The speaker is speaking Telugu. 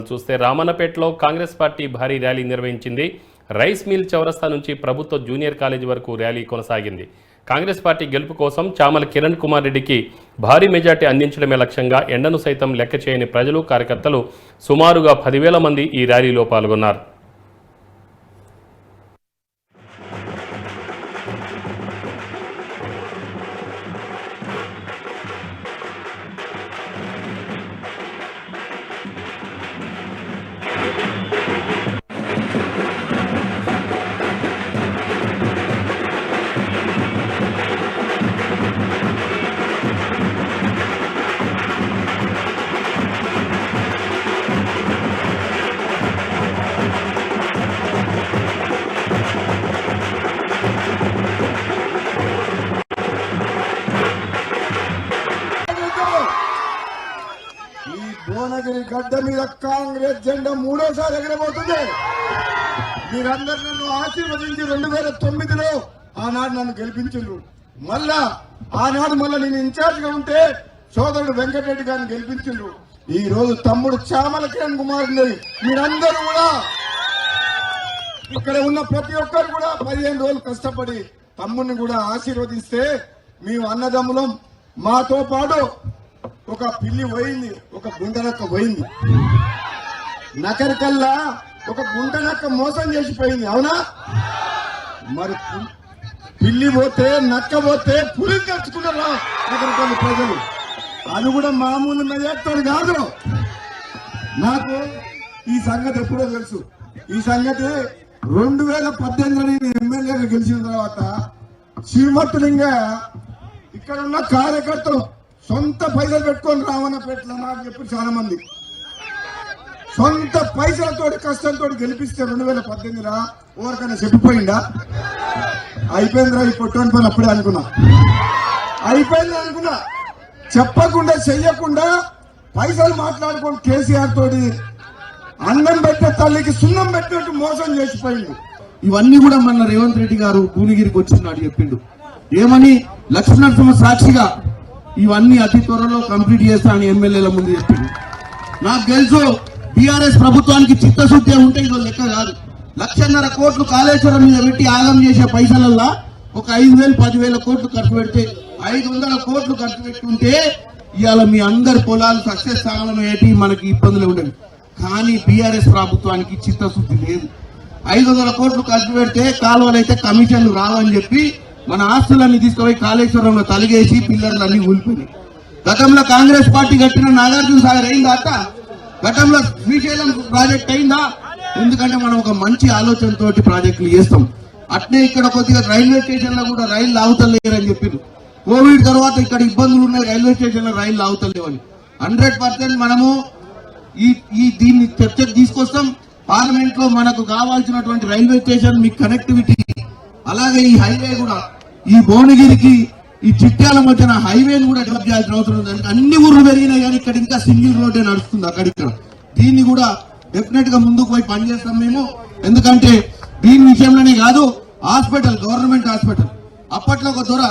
చూస్తే రామన్నపేటలో కాంగ్రెస్ పార్టీ భారీ ర్యాలీ నిర్వహించింది. రైస్ మిల్ చౌరస్తా నుంచి ప్రభుత్వ జూనియర్ కాలేజీ వరకు ర్యాలీ కొనసాగింది. కాంగ్రెస్ పార్టీ గెలుపు కోసం చామల కిరణ్ కుమార్ రెడ్డికి భారీ మెజార్టీ అందించడమే లక్ష్యంగా ఎండను సైతం లెక్క చేయని ప్రజలు, కార్యకర్తలు సుమారుగా 10,000 మంది ఈ ర్యాలీలో పాల్గొన్నారు. భువనగిరి గడ్డ మీద కాంగ్రెస్ జెండా మూడోసారి ఎగరబోతుంది. మీరందరూ నన్ను ఆశీర్వదించి 2009లో ఆనాడు నన్ను గెలిపించారు. ఆనాడు నేను ఇన్ఛార్జ్ గా ఉంటే సోదరుడు వెంకటరెడ్డి గారిని గెలిపించారు. ఈ రోజు తమ్ముడు చామల కిరణ్ కుమార్ మీరందరూ కూడా ఇక్కడ ఉన్న ప్రతి ఒక్కరు కూడా 15 రోజులు కష్టపడి తమ్ముడిని కూడా ఆశీర్వదిస్తే మేము అన్నదమ్ములం. మాతో పాటు ఒక పిల్లి పోయింది, ఒక గుంటనక్క పోయింది. నకరికల్లా ఒక గుంటనక్క మోసం చేసిపోయింది, అవునా? మరి పిల్లి పోతే నక్క పోతే పులిని తెచ్చుకున్నారా నకరికల్లి ప్రజలు? అది కూడా మామూలు మెజార్టీతో కాదు. నాకు ఈ సంగతి ఎప్పుడో తెలుసు. ఈ సంగతి 2018లో నేను ఎమ్మెల్యేగా గెలిచిన తర్వాత శ్రీమతులింగ ఇక్కడ ఉన్న కార్యకర్తలు సొంత పైసలు పెట్టుకొని రామన్నపేటలో నాకు చెప్పి చాలా మంది సొంత పైసలతో కష్టంతో గెలిపిస్తే 2018 ఎవరికైనా చెప్పిపోయిందా? అయిపోయిందిరా ఈ పొట్టని పని అప్పుడే అనుకున్నా. అయిపోయింది అనుకున్నా. చెప్పకుండా చెయ్యకుండా పైసలు మాట్లాడుకొని కేసీఆర్ తోటి అన్నం పెట్టే తల్లికి సున్నం పెట్టినట్టు మోసం చేసిపోయింది. ఇవన్నీ కూడా మన రేవంత్ రెడ్డి గారు భువనగిరికి వచ్చినాడు చెప్పిండు. ఏమని? లక్ష్మీనరసింహ సాక్షిగా ఇవన్నీ అతి త్వరలో కంప్లీట్ చేస్తానని ఎమ్మెల్యేల ముందు చెప్పింది. నాకు తెలుసు టీఆర్ఎస్ ప్రభుత్వానికి చిత్తశుద్ధి ఉంటే ఇదో లెక్క కాదు. 1,50,000 కోట్లు కాళేశ్వరం మీద పెట్టి ఆగం చేసే పైసలల్లా ఒక 5,000, 10,000 కోట్లు ఖర్చు పెడితే 500 కోట్లు ఖర్చు పెట్టుకుంటే ఇవాళ మీ అందరి పొలాలు సక్సెస్ కావాలని ఏంటి మనకి ఇబ్బందులు ఉండేవి. కానీ బీఆర్ఎస్ ప్రభుత్వానికి చిత్తశుద్ధి లేదు. 500 కోట్లు ఖర్చు పెడితే కాలువలైతే కమిషన్లు రావని చెప్పి మన ఆస్తులన్నీ తీసుకుపోయి కాళేశ్వరంలో తలిగేసి పిల్లర్లన్నీ ఊలిపోయినాయి. గతంలో కాంగ్రెస్ పార్టీ కట్టిన నాగార్జున సాగర్ అయిందా అట్ట? గతంలో శ్రీశైలం ప్రాజెక్ట్ అయిందా? ఎందుకంటే మనం ఒక మంచి ఆలోచనతోటి ప్రాజెక్టులు చేస్తాం. అట్నే ఇక్కడ కొద్దిగా రైల్వే స్టేషన్ లో కూడా రైలు లాగుతలేరని చెప్పింది. కోవిడ్ తర్వాత ఇక్కడ ఇబ్బందులు ఉన్నాయి, రైల్వే స్టేషన్ లో రైలు లాగుతలేవని. 100% మనము దీన్ని చర్చకు తీసుకొస్తాం. పార్లమెంట్ లో మనకు కావాల్సినటువంటి రైల్వే స్టేషన్, మీ కనెక్టివిటీ, అలాగే ఈ హైవే కూడా ఈ భువనగిరికి ఈ చిట్యాల మధ్యన హైవేను కూడా డెవలప్ చేయాల్సిన అవసరం ఉంది. అన్ని ఊర్లు పెరిగినాయి కానీ ఇక్కడ ఇంకా సింగిల్ రోడ్డే నడుస్తుంది అక్కడిక్కడ. దీన్ని కూడా డెఫినెట్ గా ముందుకు పోయి పనిచేస్తాం మేము. ఎందుకంటే దీని విషయంలోనే కాదు, హాస్పిటల్, గవర్నమెంట్ హాస్పిటల్ అప్పట్లో ఒక దొర